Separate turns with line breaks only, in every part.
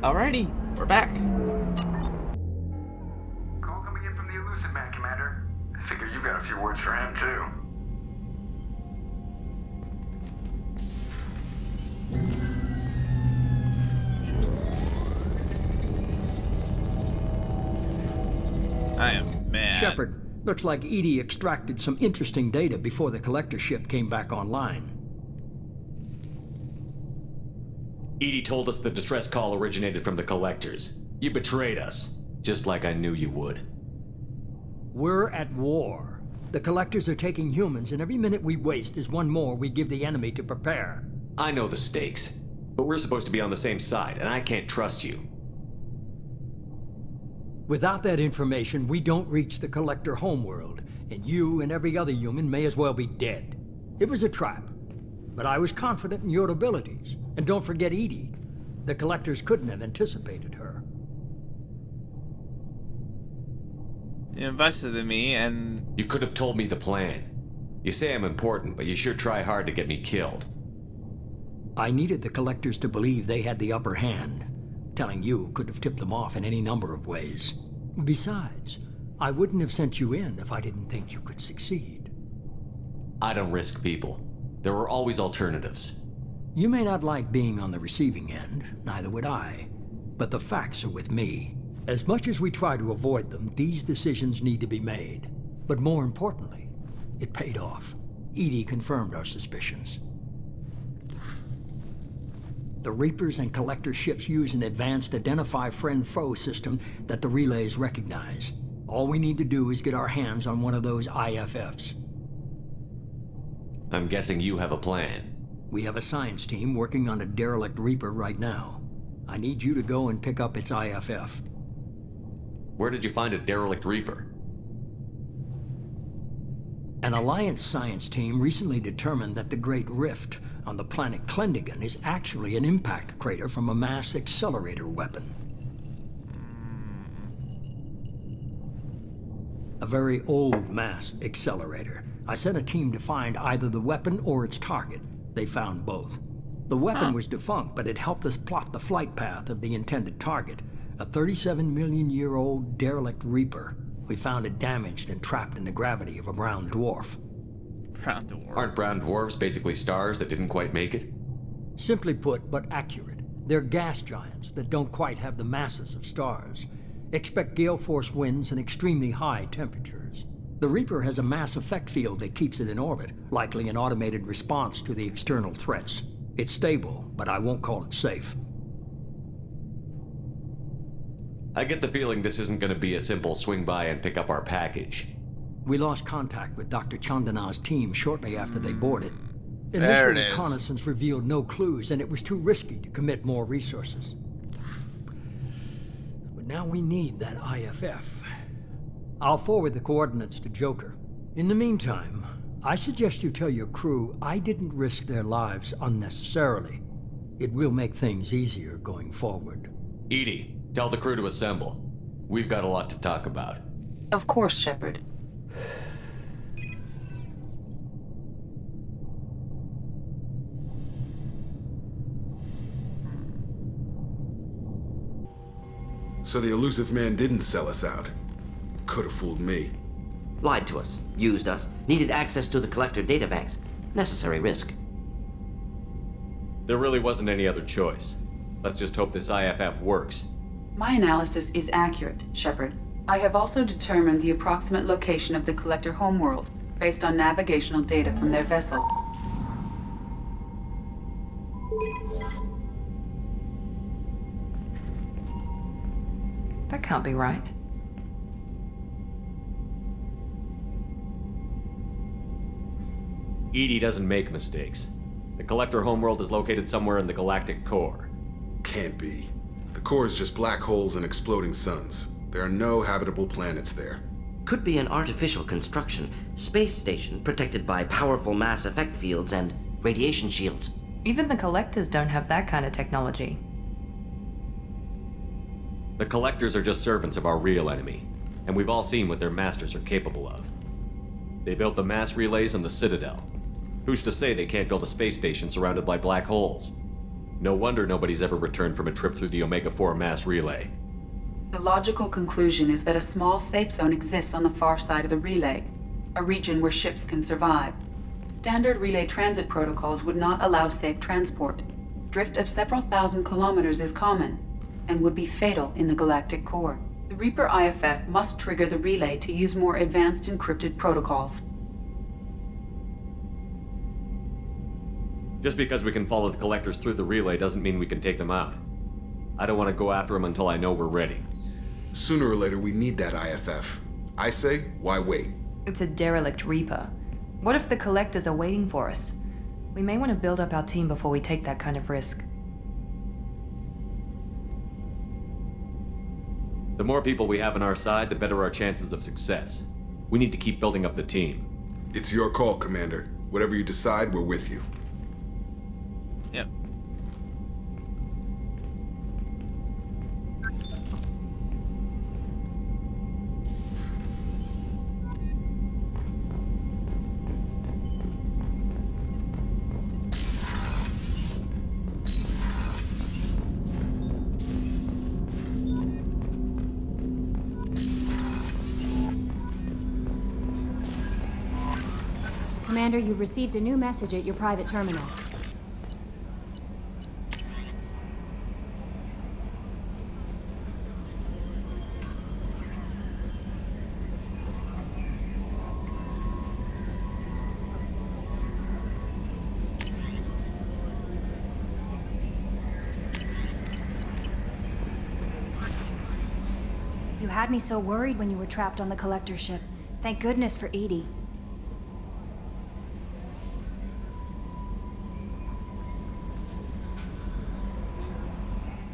Alrighty, we're back.
Call coming in from the Elusive Man, Commander. I figure you've got a few words for him, too.
I am mad.
Shepard, looks like Edie extracted some interesting data before the collector ship came back online.
Edie told us the distress call originated from the collectors. You betrayed us, just like I knew you would.
We're at war. The collectors are taking humans, and every minute we waste is one more we give the enemy to prepare.
I know the stakes, but we're supposed to be on the same side, and I can't trust you.
Without that information, we don't reach the collector homeworld, and you and every other human may as well be dead. It was a trap, but I was confident in your abilities. And don't forget Edie. The collectors couldn't have anticipated her.
You invested in me, and
You could have told me the plan. You say I'm important, but you sure try hard to get me killed.
I needed the collectors to believe they had the upper hand. Telling you could have tipped them off in any number of ways. Besides, I wouldn't have sent you in if I didn't think you could succeed.
I don't risk people. There were always alternatives.
You may not like being on the receiving end, neither would I. But the facts are with me. As much as we try to avoid them, these decisions need to be made. But more importantly, it paid off. Edie confirmed our suspicions. The Reapers and Collector ships use an advanced Identify Friend-Foe system that the relays recognize. All we need to do is get our hands on one of those IFFs.
I'm guessing you have a plan.
We have a science team working on a derelict Reaper right now. I need you to go and pick up its IFF.
Where did you find a derelict Reaper?
An Alliance science team recently determined that the Great Rift on the planet Klendigan is actually an impact crater from a mass accelerator weapon. A very old mass accelerator. I sent a team to find either the weapon or its target. They found both. The weapon was defunct, but it helped us plot the flight path of the intended target, a 37-million-year-old derelict Reaper. We found it damaged and trapped in the gravity of a brown dwarf.
brown dwarf.
Aren't brown dwarves basically stars that didn't quite make it?
Simply put, but accurate. They're gas giants that don't quite have the masses of stars. Expect gale force winds and extremely high temperatures. The Reaper has a mass effect field that keeps it in orbit, likely an automated response to the external threats. It's stable, but I won't call it safe.
I get the feeling this isn't going to be a simple swing by and pick up our package.
We lost contact with Dr. Chandana's team shortly after they boarded.
There
Initial
it is.
reconnaissance revealed no clues, and it was too risky to commit more resources. But now we need that IFF. I'll forward the coordinates to Joker. In the meantime, I suggest you tell your crew I didn't risk their lives unnecessarily. It will make things easier going forward.
Edie, tell the crew to assemble. We've got a lot to talk about.
Of course, Shepard.
So the elusive man didn't sell us out. Could have fooled me.
Lied to us, used us, needed access to the collector databanks. Necessary risk.
There really wasn't any other choice. Let's just hope this IFF works.
My analysis is accurate, Shepard. I have also determined the approximate location of the collector homeworld based on navigational data from their vessel.
That can't be right.
Edie doesn't make mistakes. The collector homeworld is located somewhere in the galactic core.
Can't be. The core is just black holes and exploding suns. There are no habitable planets there.
Could be an artificial construction, space station protected by powerful mass effect fields and radiation shields.
Even the collectors don't have that kind of technology.
The collectors are just servants of our real enemy, and we've all seen what their masters are capable of. They built the mass relays on the Citadel. Who's to say they can't build a space station surrounded by black holes? No wonder nobody's ever returned from a trip through the Omega-4 mass relay.
The logical conclusion is that a small safe zone exists on the far side of the relay, a region where ships can survive. Standard relay transit protocols would not allow safe transport. Drift of several thousand kilometers is common, and would be fatal in the galactic core. The Reaper IFF must trigger the relay to use more advanced encrypted protocols.
Just because we can follow the collectors through the relay doesn't mean we can take them out. I don't want to go after them until I know we're ready.
Sooner or later, we need that IFF. I say, why wait?
It's a derelict Reaper. What if the Collectors are waiting for us? We may want to build up our team before we take that kind of risk.
The more people we have on our side, the better our chances of success. We need to keep building up the team.
It's your call, Commander. Whatever you decide, we're with you.
Yep.
Commander, you've received a new message at your private terminal. You had me so worried when you were trapped on the Collector ship. Thank goodness for Edie.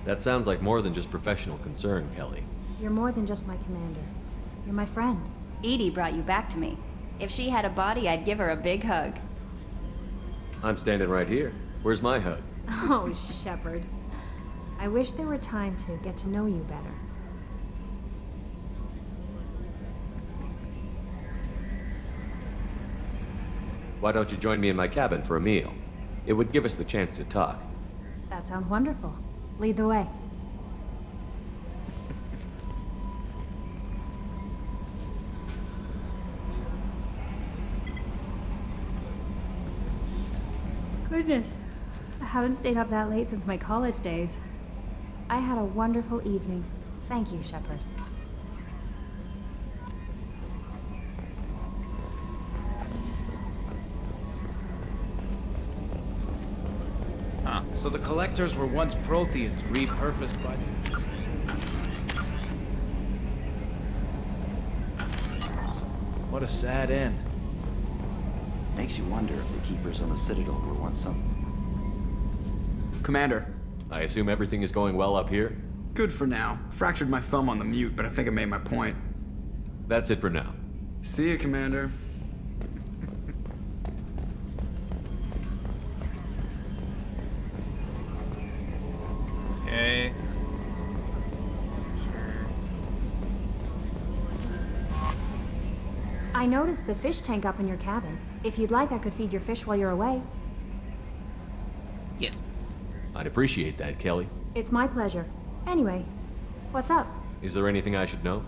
That sounds like more than just professional concern, Kelly.
You're more than just my commander. You're my friend.
Edie brought you back to me. If she had a body, I'd give her a big hug.
I'm standing right here. Where's my hug?
Oh, Shepard. I wish there were time to get to know you better.
Why don't you join me in my cabin for a meal? It would give us the chance to talk.
That sounds wonderful. Lead the way. Goodness. I haven't stayed up that late since my college days. I had a wonderful evening. Thank you, Shepard.
Huh. So the collectors were once Protheans, repurposed by... What a sad end.
Makes you wonder if the keepers on the Citadel were once some...
Commander.
I assume everything is going well up here?
Good for now. Fractured my thumb on the mute, but I think I made my point.
That's it for now.
See you, Commander.
Okay.
I noticed the fish tank up in your cabin. If you'd like, I could feed your fish while you're away.
Yes, please.
I'd appreciate that, Kelly.
It's my pleasure. Anyway, what's up?
Is there anything I should know?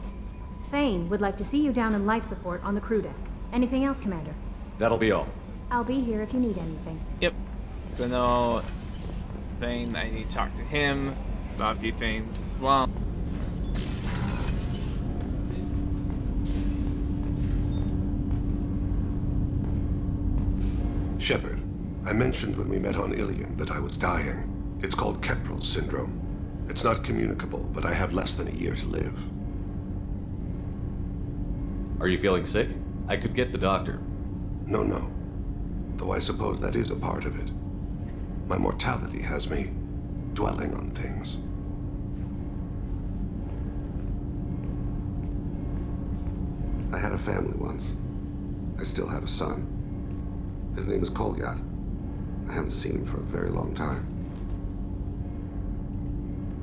Thane would like to see you down in life support on the crew deck. Anything else, Commander?
That'll be all.
I'll be here if you need anything.
Yep. So no thing, I need to talk to him about a few things as well.
Shepard, I mentioned when we met on Ilium that I was dying. It's called Kepral's syndrome. It's not communicable, but I have less than a year to live.
Are you feeling sick? I could get the doctor.
No. Though I suppose that is a part of it. My mortality has me dwelling on things. I had a family once. I still have a son. His name is Kolyat. I haven't seen him for a very long time.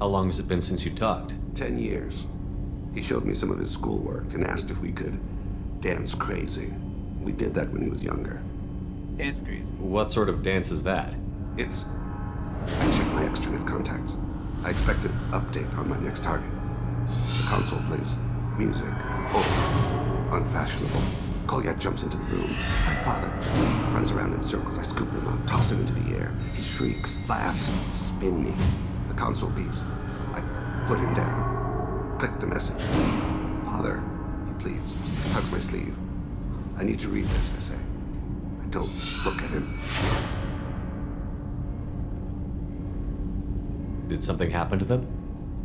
How long has it been since you talked?
10 years. He showed me some of his schoolwork and asked if we could dance crazy. We did that when he was younger.
Dance crazy.
What sort of dance is that?
It's... Check my extranet contacts. I expect an update on my next target. The console plays music, old, unfashionable. Kolyat jumps into the room. My father runs around in circles. I scoop him up, toss him into the air. He shrieks, laughs, spin me. The console beeps. I put him down. Click the message. Father, he pleads, tugs my sleeve. I need to read this, I say. I don't look at him.
Did something happen to them?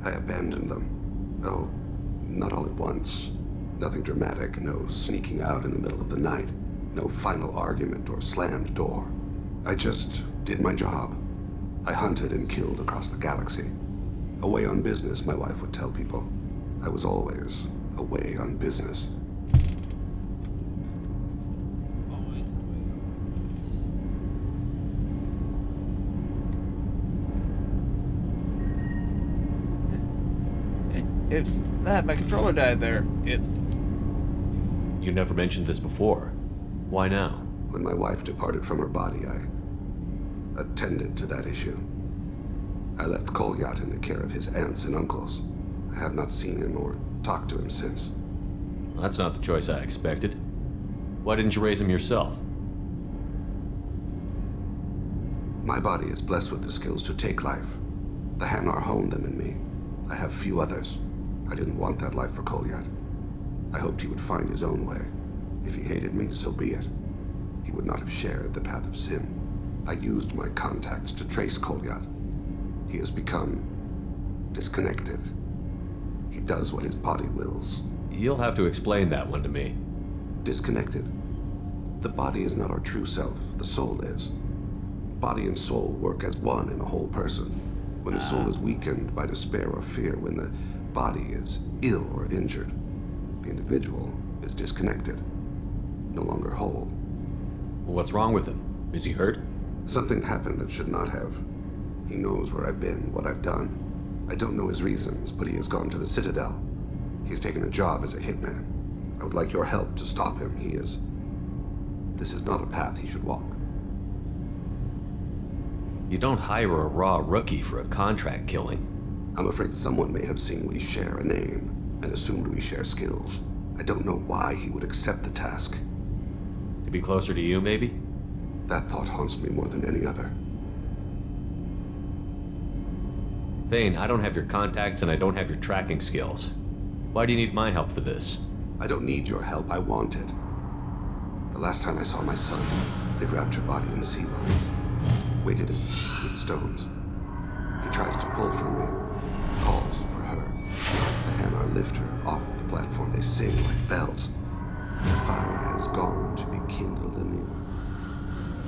I abandoned them. Oh, not all at once. Nothing dramatic, no sneaking out in the middle of the night, no final argument or slammed door. I just did my job. I hunted and killed across the galaxy. Away on business, my wife would tell people. I was always away on business.
Oops. My controller died there. Oops.
You never mentioned this before. Why now?
When my wife departed from her body, I attended to that issue. I left Kolyat in the care of his aunts and uncles. I have not seen him or talked to him since.
Well, that's not the choice I expected. Why didn't you raise him yourself?
My body is blessed with the skills to take life. The Hanar honed them in me. I have few others. I didn't want that life for Kolyat. I hoped he would find his own way. If he hated me, so be it. He would not have shared the path of sin. I used my contacts to trace Kolyat. He has become disconnected. He does what his body wills.
You'll have to explain that one to me.
Disconnected. The body is not our true self. The soul is. Body and soul work as one in a whole person. When the soul is weakened by despair or fear, when the body is ill or injured, the individual is disconnected, no longer whole.
What's wrong with him? Is he hurt?
Something happened that should not have. He knows where I've been, what I've done. I don't know his reasons, but he has gone to the Citadel. He's taken a job as a hitman. I would like your help to stop him. This is not a path he should walk.
You don't hire a raw rookie for a contract killing.
I'm afraid someone may have seen we share a name and assumed we share skills. I don't know why he would accept the task.
To be closer to you, maybe?
That thought haunts me more than any other.
Thane, I don't have your contacts and I don't have your tracking skills. Why do you need my help for this?
I don't need your help. I want it. The last time I saw my son, they wrapped her body in sea vines, weighted it with stones. He tries to pull from me, calls for her. The Hanar lift her off the platform. They sing like bells. The fire has gone to be kindled anew.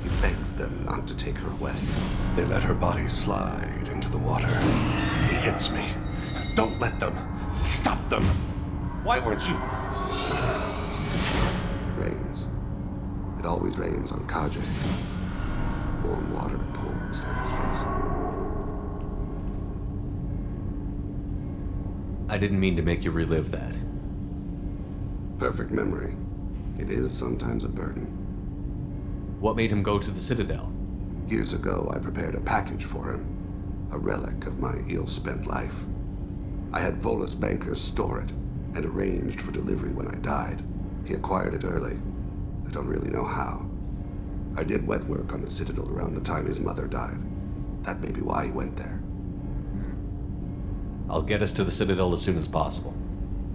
He begs them not to take her away. They let her body slide into the water. He hits me. Don't let them. Stop them. Why weren't you? It rains. It always rains on Kaja. Warm water pours down his face.
I didn't mean to make you relive that.
Perfect memory. It is sometimes a burden.
What made him go to the Citadel?
Years ago, I prepared a package for him. A relic of my ill-spent life. I had Volus bankers store it, and arranged for delivery when I died. He acquired it early. I don't really know how. I did wet work on the Citadel around the time his mother died. That may be why he went there.
I'll get us to the Citadel as soon as possible.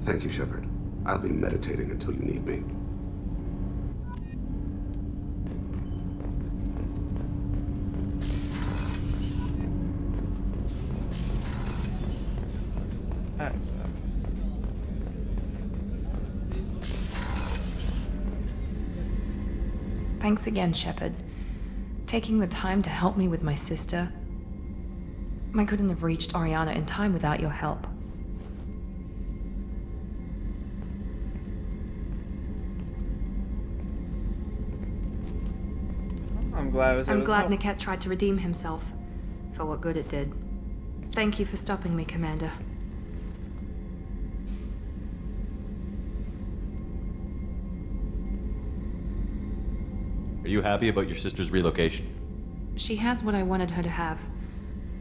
Thank you, Shepard. I'll be meditating until you need me.
That sucks.
Thanks again, Shepard. Taking the time to help me with my sister. I couldn't have reached Oriana in time without your help.
I'm glad I was able
I'm
to
glad
help.
Niket tried to redeem himself. For what good it did. Thank you for stopping me, Commander.
Are you happy about your sister's relocation?
She has what I wanted her to have.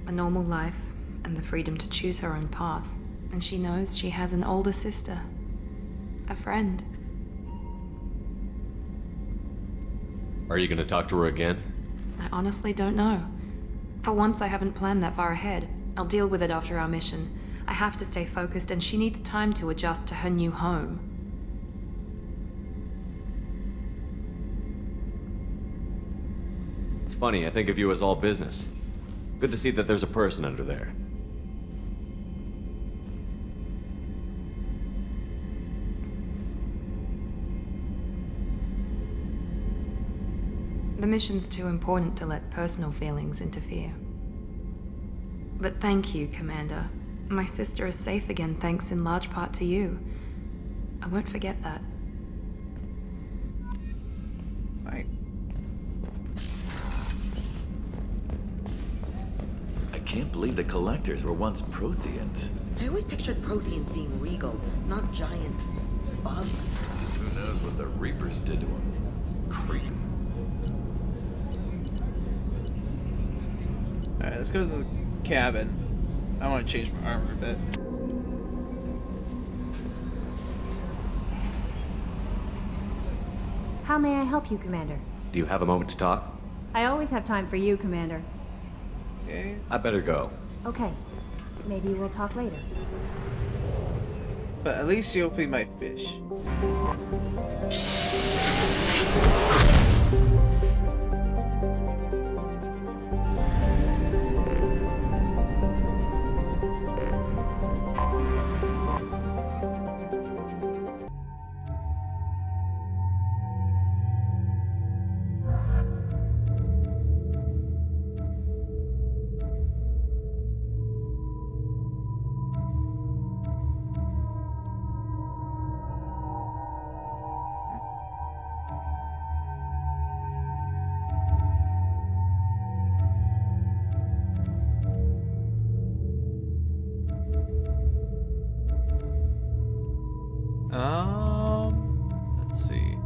A normal life, and the freedom to choose her own path. And she knows she has an older sister. A friend.
Are you gonna talk to her again?
I honestly don't know. For once, I haven't planned that far ahead. I'll deal with it after our mission. I have to stay focused, and she needs time to adjust to her new home.
It's funny, I think of you as all business. Good to see that there's a person under there.
The mission's too important to let personal feelings interfere. But thank you, Commander. My sister is safe again thanks in large part to you. I won't forget that.
Nice.
I can't believe the collectors were once Protheans.
I always pictured Protheans being regal, not giant bugs.
Who knows what the Reapers did to them? Creepy.
Alright, let's go to the cabin. I want to change my armor a bit.
How may I help you, Commander?
Do you have a moment to talk?
I always have time for you, Commander.
Okay.
I better go.
Okay. Maybe we'll talk later.
But at least you'll feed my fish. Let's see.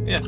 Yeah.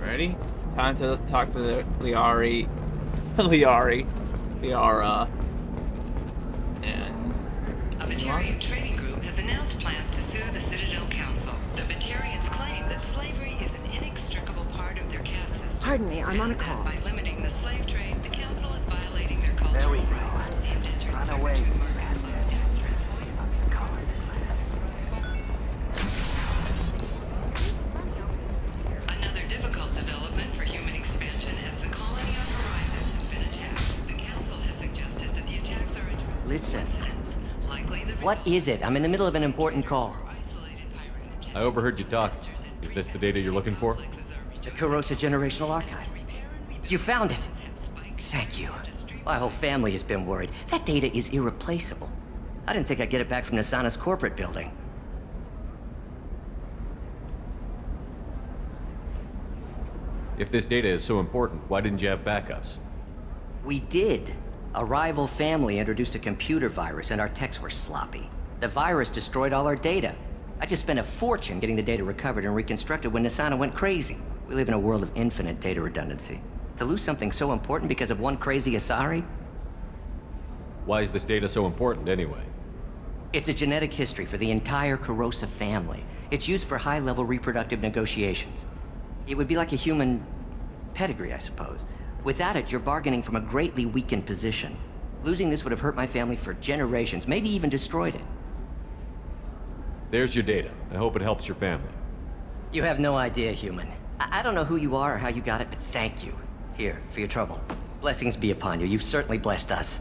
Ready? Time to talk to Liara, and
a Batarian trading group has announced plans to sue the Citadel Council. The Batarians claim that slavery is an inextricable part of their caste system.
Pardon me, I'm on a call.
By limiting the slave trade, the council is violating their cultural rights. The indentured
Run away.
Another difficult development for human expansion as the colony on Horizon has been attacked. The council has suggested that the attacks are
Listen.
likely the
What is it? I'm in the middle of an important call.
I overheard you talk. Is this the data you're looking for?
The Kurosa Generational Archive. You found it. Thank you. My whole family has been worried. That data is irreplaceable. I didn't think I'd get it back from Nasana's corporate building.
If this data is so important, why didn't you have backups?
We did. A rival family introduced a computer virus and our techs were sloppy. The virus destroyed all our data. I just spent a fortune getting the data recovered and reconstructed when Nasana went crazy. We live in a world of infinite data redundancy. To lose something so important because of one crazy Asari?
Why is this data so important anyway?
It's a genetic history for the entire Kurosa family. It's used for high-level reproductive negotiations. It would be like a human pedigree, I suppose. Without it, you're bargaining from a greatly weakened position. Losing this would have hurt my family for generations, maybe even destroyed it.
There's your data. I hope it helps your family.
You have no idea, human. I don't know who you are or how you got it, but thank you. Here, for your trouble. Blessings be upon you. You've certainly blessed us.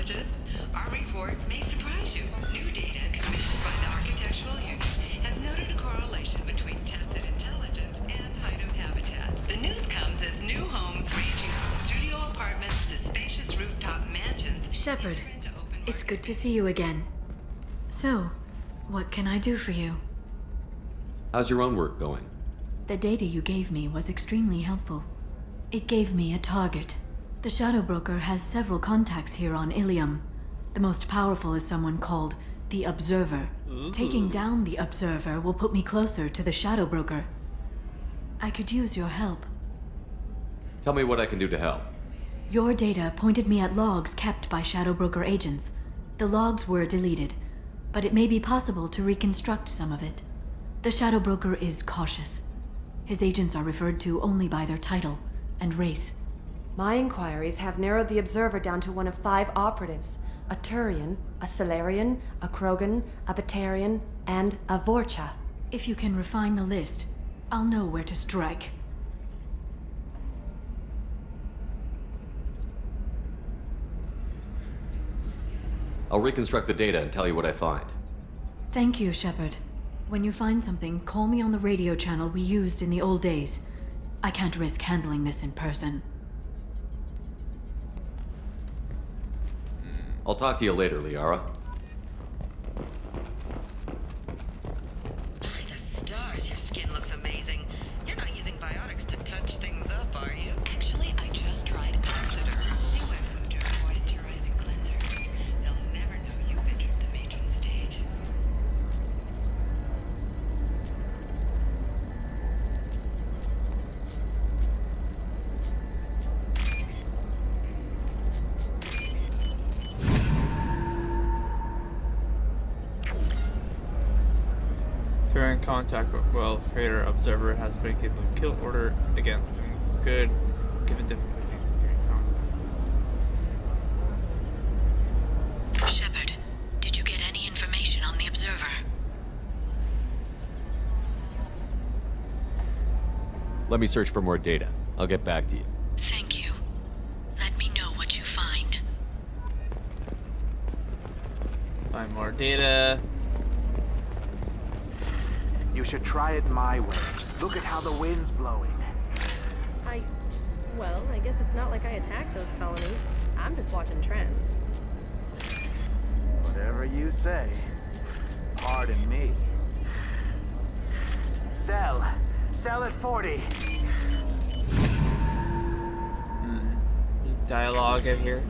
Intelligence. Our report may surprise you. New data commissioned by the Architectural Union has noted a correlation between tested intelligence and item habitats. The news comes as new homes ranging from studio apartments to spacious rooftop mansions.
Shepard, it's good to see you again. So, what can I do for you?
How's your own work going?
The data you gave me was extremely helpful. It gave me a target. The Shadow Broker has several contacts here on Ilium. The most powerful is someone called the Observer. Taking down the Observer will put me closer to the Shadow Broker. I could use your help.
Tell me what I can do to help.
Your data pointed me at logs kept by Shadow Broker agents. The logs were deleted, but it may be possible to reconstruct some of it. The Shadow Broker is cautious. His agents are referred to only by their title and race.
My inquiries have narrowed the Observer down to one of 5 operatives. A Turian, a Solarian, a Krogan, a Batarian, and a Vorcha.
If you can refine the list, I'll know where to strike.
I'll reconstruct the data and tell you what I find.
Thank you, Shepard. When you find something, call me on the radio channel we used in the old days. I can't risk handling this in person.
I'll talk to you later, Liara.
By the stars, your skin looks amazing. You're not using biotics to touch things up, are you?
Actually, I just tried a cleanser. New Exoderm moisturizing cleanser. They'll never know you've entered the matron stage.
If you're in contact with Trader Observer has been given a kill order against him. Good. Given difficulties if you're in contact.
Shepard, did you get any information on the Observer?
Let me search for more data. I'll get back to you.
Thank you. Let me know what you find.
Find more data.
You should try it my way. Look at how the wind's blowing.
Well, I guess it's not like I attacked those colonies. I'm just watching trends.
Whatever you say. Pardon me. Sell. Sell at 40.
Dialogue in here.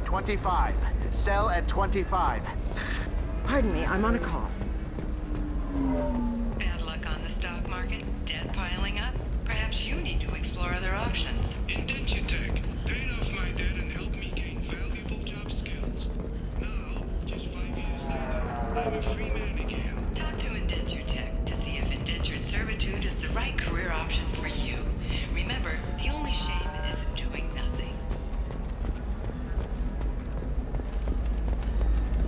$25. Sell at 25.
Pardon me, I'm on a call.
Bad luck on the stock market? Debt piling up? Perhaps you need to explore other options.
Indentutech. Paid off my debt and helped me gain valuable job skills. Now, just 5 years later, I'm a free man again.
Talk to Indentutech to see if indentured servitude is the right career option for you. Remember, the only shame is in doing nothing.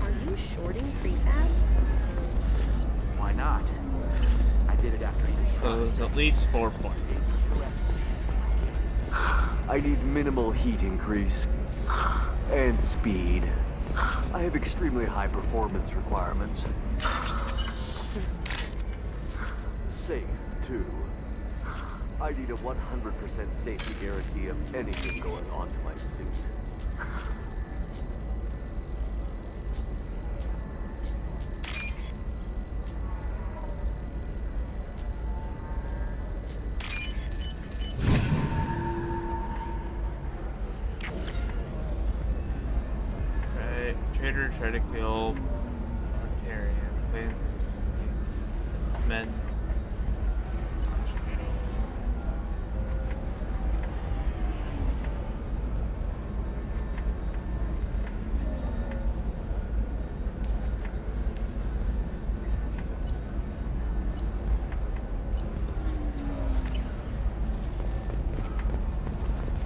Are you shorting prefabs?
Why not? I did it after you.
So there's at least 4 points.
I need minimal heat increase. And speed. I have extremely high performance requirements. Safe, too. I need a 100% safety guarantee of anything going on to my suit.
Trader try to kill Targaryen. Plans men.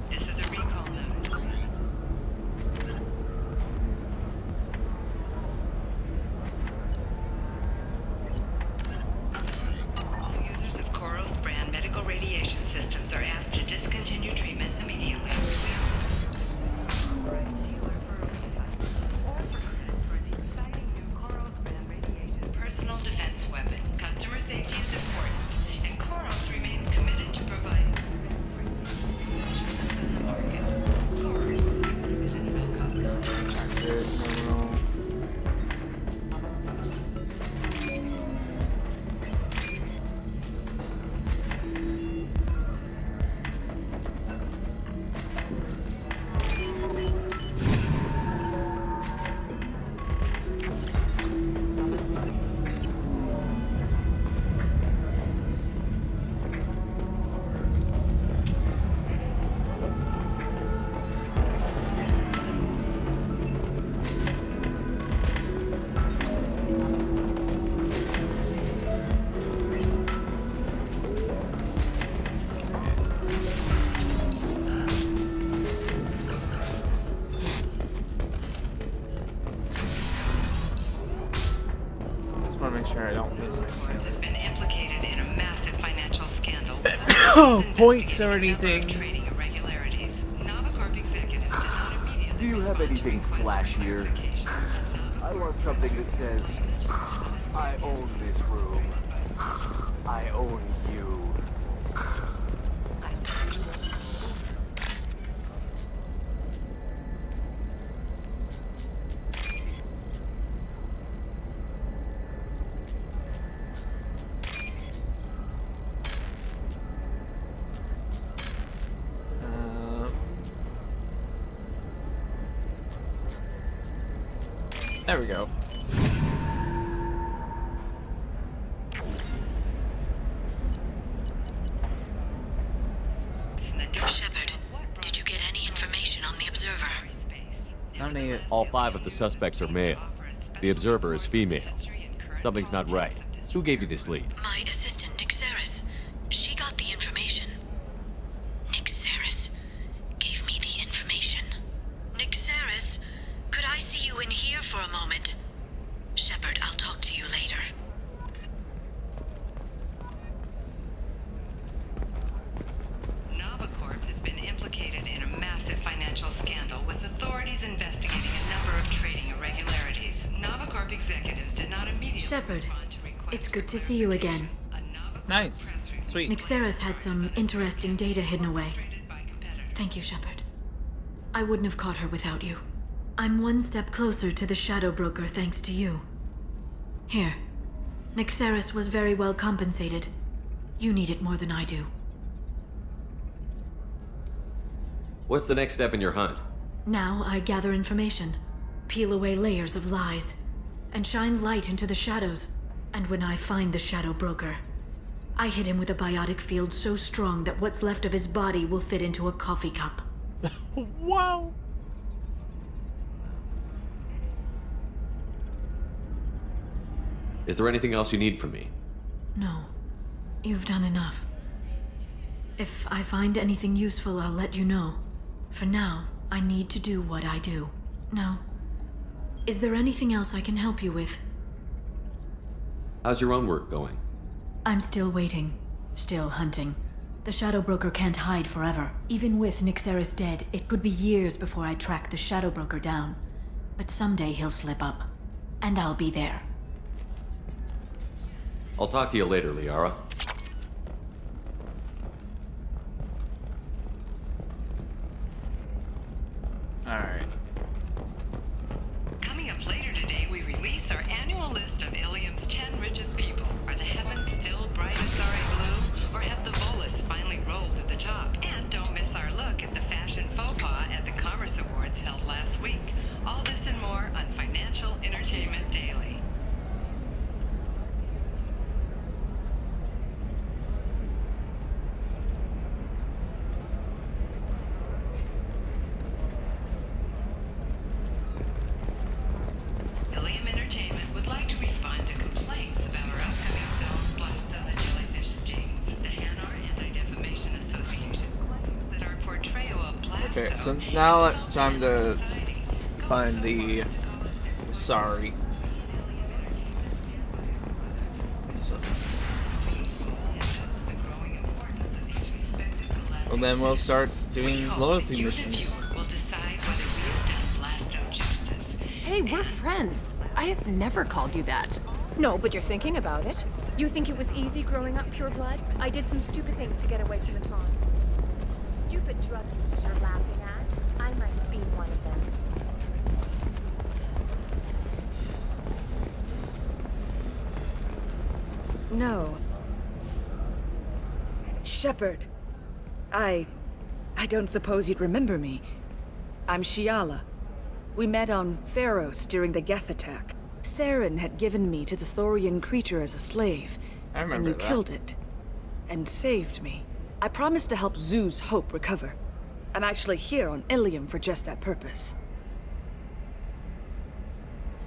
This is a recall note. safety is important, and Koros remains committed to providing.
Want to make sure I don't miss anything.
Has been implicated in a massive financial scandal.
Points or anything.
Trading irregularities. Novacorp executives did not immediately.
Do you have anything flashier? I want something that says, I own this room. I own you.
There we go.
Shepard, did you get any information on the Observer?
Not any.
All 5 of the suspects are male. The Observer is female. Something's not right. Who gave you this lead?
My assistant, Nixeris. She got the information. Nixeris gave me the information. Nixeris, could I see you in here for a moment? Shepard, I'll talk to you later.
Novacorp has been implicated in a massive financial scandal with authorities investigating a number of trading irregularities. Novacorp executives did not immediately
Shepard,
respond to requests.
it's good to see you again.
Nice. Sweet.
Nixeris had some interesting data hidden away. Thank you, Shepard. I wouldn't have caught her without you. I'm one step closer to the Shadow Broker thanks to you. Here. Nixeris was very well compensated. You need it more than I do.
What's the next step in your hunt?
Now I gather information, peel away layers of lies, and shine light into the shadows. And when I find the Shadow Broker, I hit him with a biotic field so strong that what's left of his body will fit into a coffee cup.
Wow.
Is there anything else you need from me?
No. You've done enough. If I find anything useful, I'll let you know. For now, I need to do what I do. Now, is there anything else I can help you with?
How's your own work going?
I'm still waiting. Still hunting. The Shadow Broker can't hide forever. Even with Nixeris dead, it could be years before I track the Shadow Broker down. But someday he'll slip up. And I'll be there.
I'll talk to you later, Liara.
Alright.
Coming up later today, we release our annual list of Ilium's 10 richest people. Are the heavens still bright Asari blue, or have the Volus finally rolled to the top? And don't miss our look at the fashion faux pas at the Commerce Awards held last week. All this and more on Financial Entertainment Daily. Ilium Entertainment would like to respond to complaints about our upcoming film, Blessed of the Jellyfish Stings. The Hanar Anti-Defamation Association claims that our portrayal of Blasto...
Okay, so now it's time to find the... Sorry. Well, then we'll start doing loyalty missions.
We'll decide whether we have done Blasto justice.
Hey, we're friends.
I have never called you that.
No, but you're thinking about it. You think it was easy growing up pure blood? I did some stupid things to get away from the taunts. Stupid drug users you're laughing at. I might be one of them.
No. Shepard. I don't suppose you'd remember me. I'm Shiala. We met on Pharos during the Geth attack. Saren had given me to the Thorian creature as a slave.
I remember
and you
that.
killed it. And saved me. I promised to help Zoo's Hope recover. I'm actually here on Ilium for just that purpose.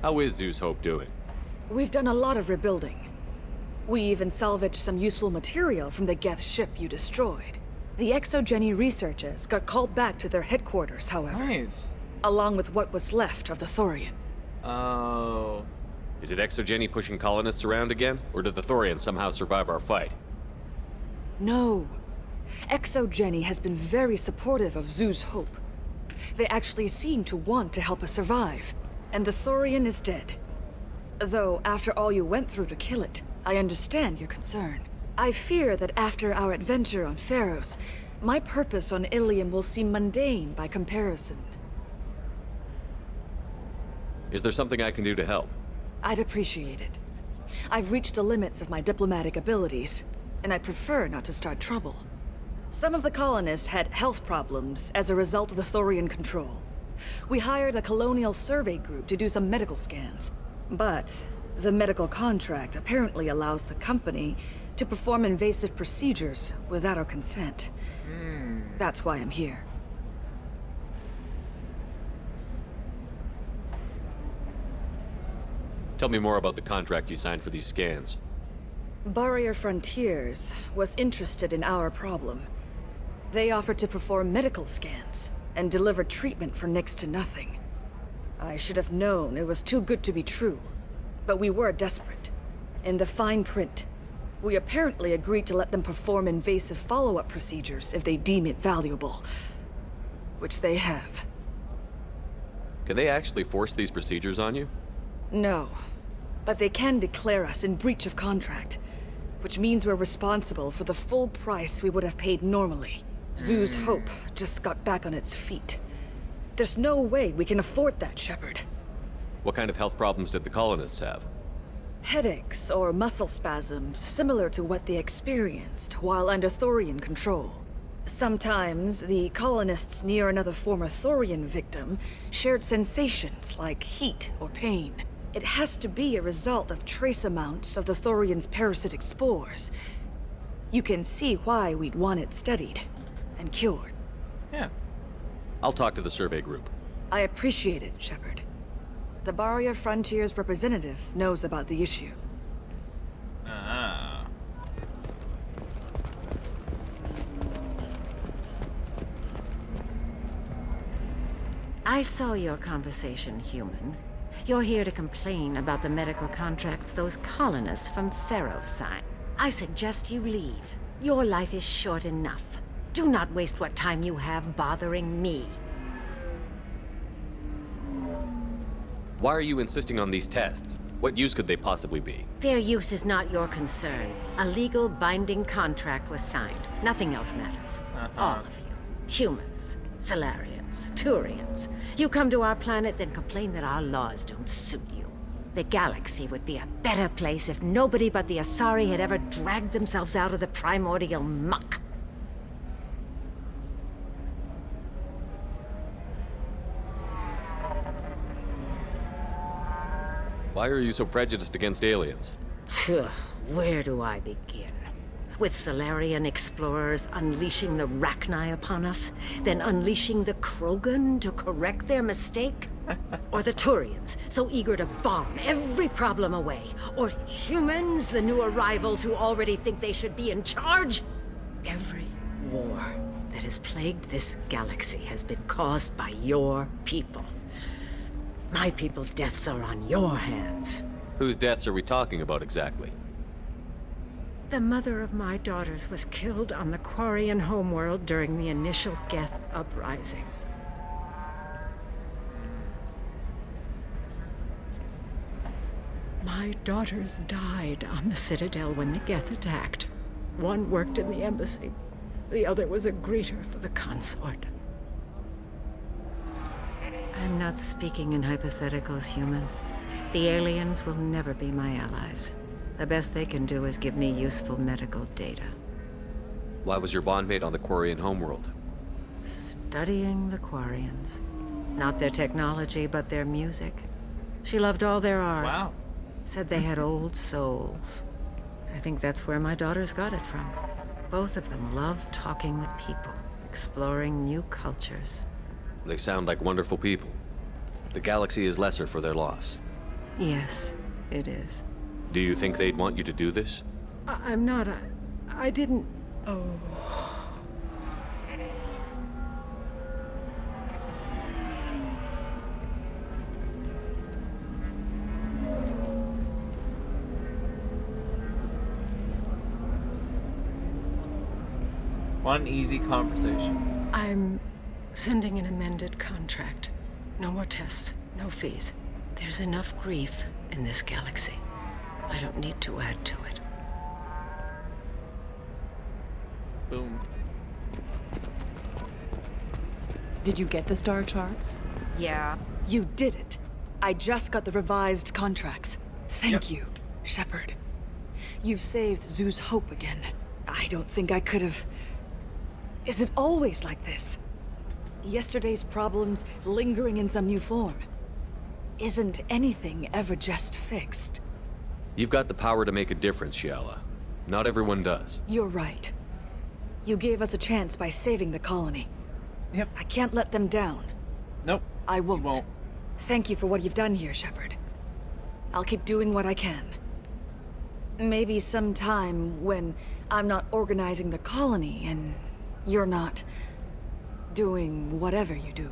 How is Zeus Hope doing?
We've done a lot of rebuilding. We even salvaged some useful material from the Geth ship you destroyed. The Exogeny researchers got called back to their headquarters, however.
Nice.
Along with what was left of the Thorian.
Oh.
Is it Exogeny pushing colonists around again? Or did the Thorians somehow survive our fight?
No. Exogeny has been very supportive of Zoo's Hope. They actually seem to want to help us survive. And the Thorian is dead. Though, after all you went through to kill it, I understand your concern. I fear that after our adventure on Pharos, my purpose on Ilium will seem mundane by comparison.
Is there something I can do to help?
I'd appreciate it. I've reached the limits of my diplomatic abilities, and I prefer not to start trouble. Some of the colonists had health problems as a result of the Thorian control. We hired a colonial survey group to do some medical scans. But the medical contract apparently allows the company to perform invasive procedures without our consent. That's why I'm here.
Tell me more about the contract you signed for these scans.
Barrier Frontiers was interested in our problem. They offered to perform medical scans and deliver treatment for next to nothing. I should have known it was too good to be true, but we were desperate. In the fine print, we apparently agreed to let them perform invasive follow-up procedures if they deem it valuable. Which they have.
Can they actually force these procedures on you?
No, but they can declare us in breach of contract, which means we're responsible for the full price we would have paid normally. Zoo's Hope just got back on its feet. There's no way we can afford that, Shepard.
What kind of health problems did the colonists have?
Headaches or muscle spasms similar to what they experienced while under Thorian control. Sometimes the colonists near another former Thorian victim shared sensations like heat or pain. It has to be a result of trace amounts of the Thorian's parasitic spores. You can see why we'd want it studied and cured.
Yeah.
I'll talk to the survey group.
I appreciate it, Shepard. The Barrier Frontiers representative knows about the issue.
Ah.
I saw your conversation, human. You're here to complain about the medical contracts those colonists from Pharos signed. I suggest you leave. Your life is short enough. Do not waste what time you have bothering me.
Why are you insisting on these tests? What use could they possibly be?
Their use is not your concern. A legal binding contract was signed. Nothing else matters. All of you. Humans, Solarians, Turians. You come to our planet, then complain that our laws don't suit you. The galaxy would be a better place if nobody but the Asari had ever dragged themselves out of the primordial muck.
Why are you so prejudiced against aliens?
Where do I begin? With Solarian explorers unleashing the Rachni upon us, then unleashing the Krogan to correct their mistake? Or the Turians, so eager to bomb every problem away? Or humans, the new arrivals who already think they should be in charge? Every war that has plagued this galaxy has been caused by your people. My people's deaths are on your hands.
Whose deaths are we talking about exactly?
The mother of my daughters was killed on the Quarian homeworld during the initial Geth uprising. My daughters died on the Citadel when the Geth attacked. One worked in the embassy. The other was a greeter for the consort. I'm not speaking in hypotheticals, human. The aliens will never be my allies. The best they can do is give me useful medical data.
Why was your bondmate on the Quarian homeworld?
Studying the Quarians. Not their technology, but their music. She loved all their art.
Wow.
Said they had old souls. I think that's where my daughters got it from. Both of them loved talking with people, exploring new cultures.
They sound like wonderful people. The galaxy is lesser for their loss.
Yes, it is.
Do you think they'd want you to do this?
I'm not. I didn't. Oh.
One easy conversation.
I'm sending an amended contract. No more tests, no fees. There's enough grief in this galaxy. I don't need to add to it.
Boom.
Did you get the star charts?
Yeah. You did it. I just got the revised contracts. Thank you, Shepard. You've saved Zoo's hope again. I don't think I could have... Is it always like this? Yesterday's problems lingering in some new form. Isn't anything ever just fixed?
You've got the power to make a difference, Shiala. Not everyone does.
You're right. You gave us a chance by saving the colony.
Yep.
I can't let them down.
Nope.
I won't. Thank you for what you've done here, Shepard. I'll keep doing what I can. Maybe sometime when I'm not organizing the colony and you're not doing whatever you do.